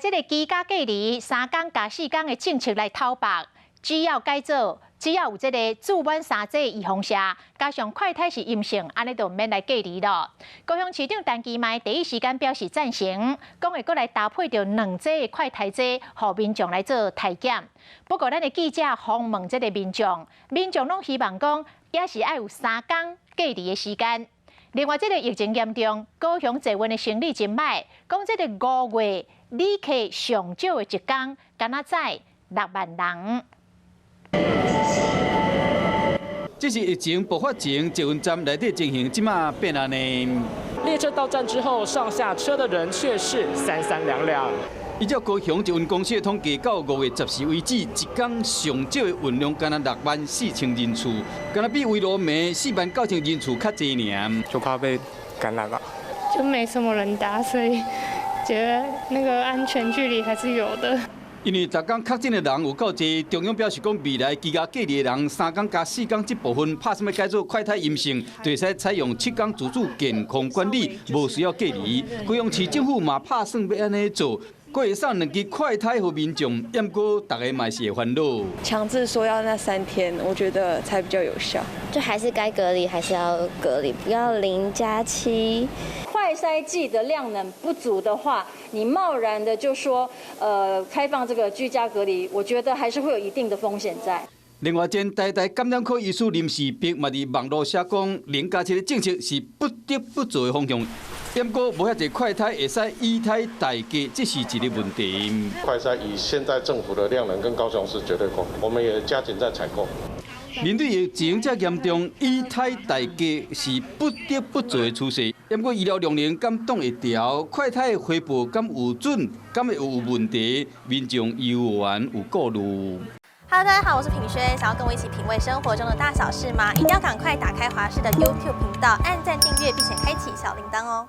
这个居家隔离3天加4天的政策来讨白，只要改做，只要有这个自愿3剂预防射，加上快筛是阴性，安尼就免来隔离了。高雄市长陈其迈第一时间表示赞成，讲会阁来搭配着2剂的快筛剂，互民众来做体检。不过，咱的记者访问这个民众拢希望讲，也是要有3天隔离的时间。另外，这个疫情严重，高雄坐运的生理真歹，讲这个5月旅客上少的一天，敢若在6万人。这是疫情爆发前捷运站内底情形，即马变安尼。列车到站之后，上下车的人却是三三两两。依照高雄捷运公司的统计，到5月10日为止，一天上少的运量敢若64000人次，敢若比围罗梅49000人次较济尔。就怕被感染吧。就没什么人搭，所以觉得那个安全距离还是有的。因为逐天确诊的人有够济，中央表示讲未来居家隔离的人3天加4天这部分拍什么改做快筛阴性，就会使采用7天自主健康管理，无需要隔离。高雄市政府嘛拍算要安尼做。过会送2支快筛给民众，不过大家嘛是会烦恼。强制说要那3天，我觉得才比较有效。就还是该隔离，还是要隔离，不要0+7。快筛剂的量能不足的话，你贸然的就说开放这个居家隔离，我觉得还是会有一定的风险在。另外，前台大感染科医师林世碧嘛伫网络写讲，0+7的政策是不得不做的方向。不过，无遐侪快筛会使以胎代价，这是一个问题。快筛以现在政府的量能跟高雄市绝对够，我们也加紧在采购。面对疫情这严重，以胎代价是不得不做的趋势。不过，医疗量能敢挡会调，快筛的回报敢有准，敢会有问题，民众有怨有顾虑。Hello， 大家好，我是品轩。想要跟我一起品味生活中的大小事吗？一定要赶快打开华视的 YouTube 频道，按赞订阅，并且开启小铃铛哦。